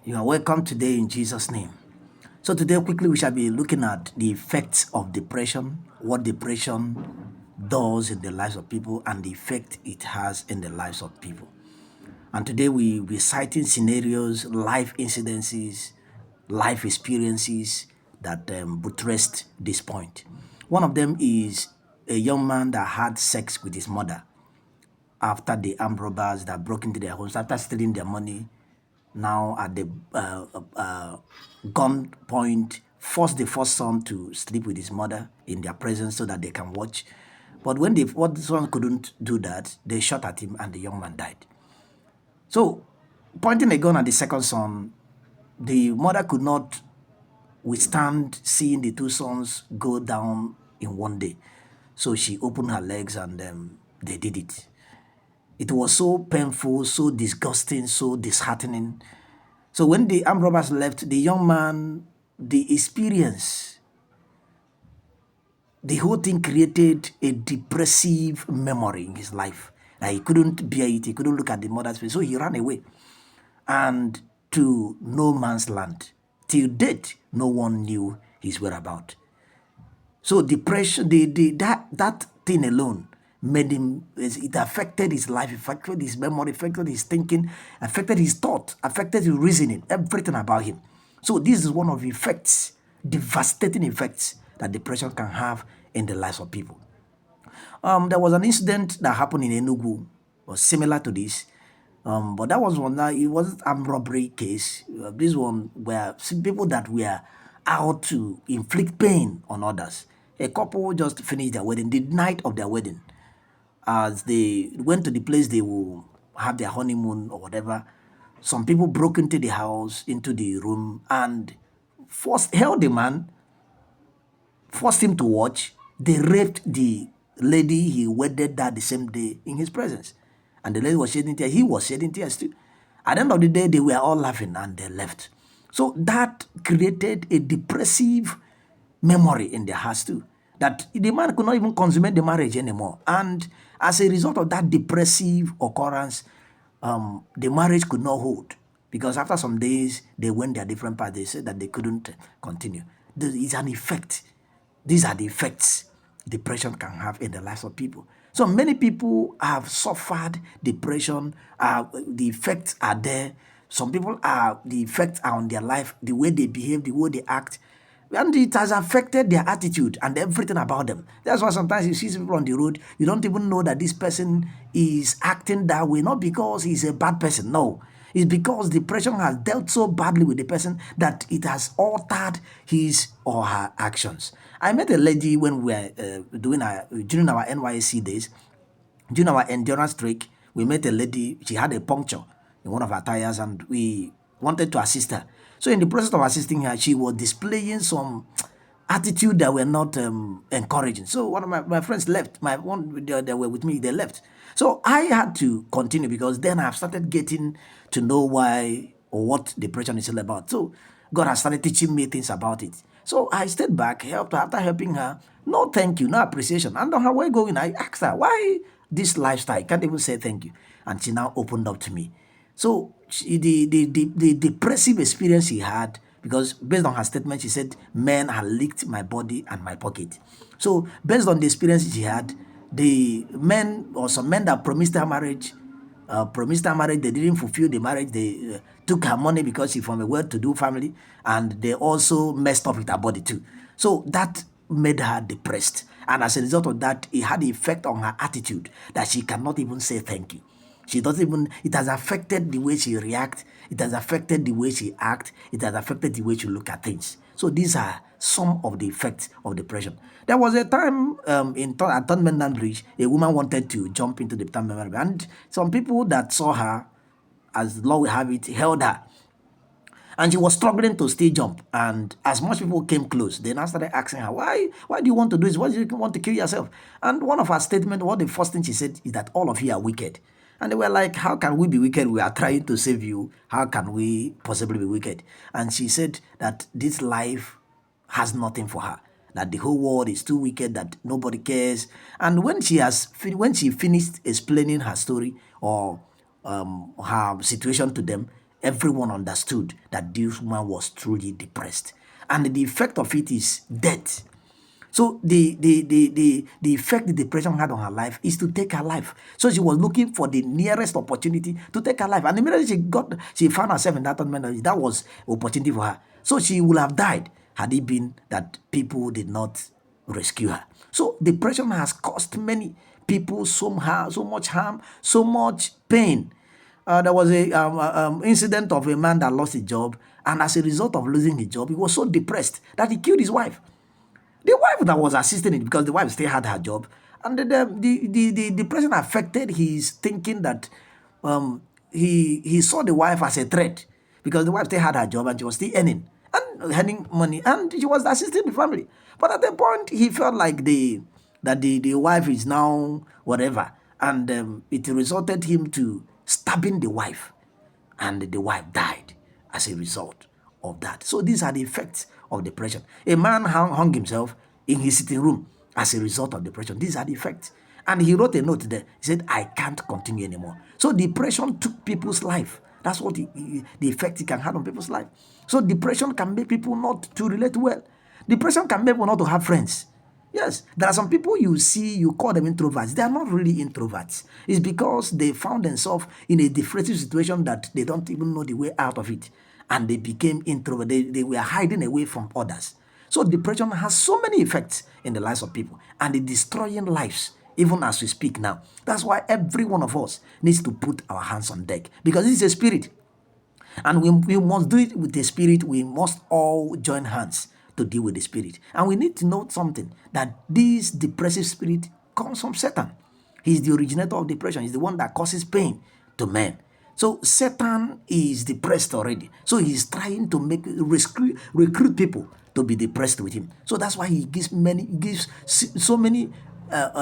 You are welcome today in Jesus' name. So today quickly we shall be looking at the effects of depression, what depression does in the lives of people and the effect it has in the lives of people. And today we will be citing scenarios, life incidences, life experiences that buttressed this point. One of them is a young man that had sex with his mother after the armed robbers that broke into their homes, after stealing their money, now at the gunpoint, forced the first son to sleep with his mother in their presence so that they can watch. But when the first son couldn't do that, they shot at him and the young man died. So, pointing a gun at the second son, the mother could not withstand seeing the two sons go down in one day. So she opened her legs and they did it. It was so painful, so disgusting, so disheartening. So when the armed robbers left, the young man, the experience, the whole thing created a depressive memory in his life. Like he couldn't bear it, he couldn't look at the mother's face, so he ran away and to no man's land. Till date, no one knew his whereabouts. So depression, that thing alone made him, it affected his life, affected his memory, affected his thinking, affected his thought, affected his reasoning, everything about him. So this is one of the effects, devastating effects that depression can have in the lives of people. There was an incident that happened in Enugu, was similar to this. But that was one that it wasn't armed robbery case. This one were people that were out to inflict pain on others. A couple just finished their wedding, the night of their wedding. As they went to the place they will have their honeymoon or whatever, some people broke into the house, into the room, and held the man, forced him to watch. They raped the lady he wedded that the same day in his presence. And the lady was shedding tears. He was shedding tears too. At the end of the day, they were all laughing and they left. So that created a depressive memory in their hearts too. That the man could not even consummate the marriage anymore. And as a result of that depressive occurrence, the marriage could not hold. Because after some days, they went their different paths. They said that they couldn't continue. There is an effect. These are the effects depression can have in the lives of people. So many people have suffered depression. The effects are there. Some people the effects are on their life, the way they behave, the way they act. And it has affected their attitude and everything about them. That's why sometimes you see people on the road, you don't even know that this person is acting that way, not because he's a bad person. No. It's because depression has dealt so badly with the person that it has altered his or her actions. I met a lady when we were during our NYC days, during our endurance trek. We met a lady, she had a puncture in one of her tires and we wanted to assist her. So in the process of assisting her, she was displaying some attitude that were not encouraging. So one of my friends left. My one they were with me, they left. So I had to continue because then I've started getting to know why or what depression is all about. So God has started teaching me things about it. So I stayed back, helped her. After helping her, no thank you, no appreciation. And on her way going, I asked her, why this lifestyle? I can't even say thank you. And she now opened up to me. So the depressive experience she had, because based on her statement, she said, men had licked my body and my pocket. So based on the experience she had, the men or some men that promised her marriage, they didn't fulfill the marriage. They took her money because she's from a well-to-do family, and they also messed up with her body too. So that made her depressed. And as a result of that, it had the effect on her attitude that she cannot even say thank you. She doesn't even, it has affected the way she reacts, it has affected the way she acts, it has affected the way she look at things. So these are some of the effects of depression. There was a time at Third Bridge, a woman wanted to jump into the Third Bridge, and some people that saw her, as the law will have it, held her. And she was struggling to still jump. And as much people came close, they now started asking her, why do you want to do this? Why do you want to kill yourself? And one of her statements, the first thing she said is that all of you are wicked. And they were like, how can we be wicked? We are trying to save you. How can we possibly be wicked? And she said that this life has nothing for her, that the whole world is too wicked, that nobody cares. And when she finished explaining her story or her situation to them, everyone understood that this woman was truly depressed. And the effect of it is death. So the effect the depression had on her life is to take her life. So she was looking for the nearest opportunity to take her life. And immediately she found herself in that moment, that was opportunity for her. So she would have died had it been that people did not rescue her. So depression has caused many people so much harm, so much pain. There was a incident of a man that lost his job, and as a result of losing his job, he was so depressed that he killed his wife. The wife that was assisting it, because the wife still had her job, and the depression affected his thinking that he saw the wife as a threat, because the wife still had her job and she was still earning money, and she was assisting the family. But at the point, he felt like the wife is now whatever, and it resulted him to stabbing the wife, and the wife died as a result of that. So these are the effects of depression. A man hung himself in his sitting room as a result of depression. These are the effects. And he wrote a note there. He said, I can't continue anymore. So depression took people's life. That's what the effect it can have on people's life. So depression can make people not to relate well. Depression can make people not to have friends. Yes, there are some people you see, you call them introverts. They are not really introverts. It's because they found themselves in a depressive situation that they don't even know the way out of it. And they became introvert. They were hiding away from others. So depression has so many effects in the lives of people, and it's destroying lives even as we speak now. That's why every one of us needs to put our hands on deck, because this is a spirit. And we must do it with the spirit. We must all join hands to deal with the spirit. And we need to know something, that this depressive spirit comes from Satan. He's the originator of depression. He's the one that causes pain to men. So Satan is depressed already. So he's trying to recruit people to be depressed with him. So that's why he gives so many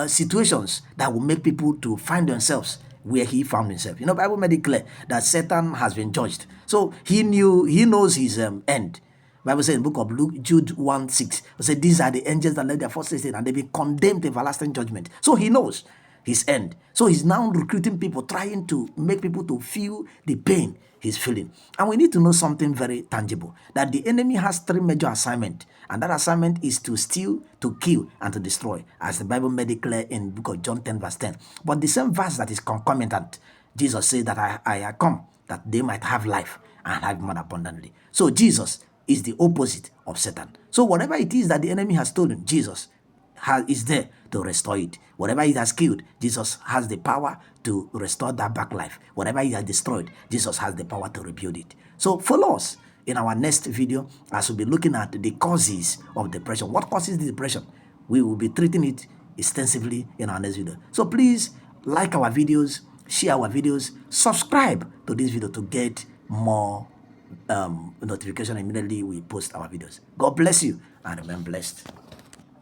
situations that will make people to find themselves where he found himself. Bible made it clear that Satan has been judged. So he knows his end. Bible says in the book of Luke, Jude 1:6, it said, these are the angels that led their first state, and they've been condemned to everlasting judgment. So he knows his end. So he's now recruiting people, trying to make people to feel the pain he's feeling. And we need to know something very tangible, that the enemy has 3 major assignments, and that assignment is to steal, to kill, and to destroy, as the Bible made it clear in the book of John 10 verse 10. But the same verse that is concomitant, Jesus said that I come that they might have life and have more abundantly. So Jesus is the opposite of Satan. So whatever it is that the enemy has stolen, Jesus is there to restore it. Whatever he has killed, Jesus has the power to restore that back life. Whatever he has destroyed, Jesus has the power to rebuild it. So follow us in our next video as we'll be looking at the causes of depression. What causes the depression? We will be treating it extensively in our next video. So please like our videos, share our videos, subscribe to this video to get more notification immediately we post our videos. God bless you and remain blessed.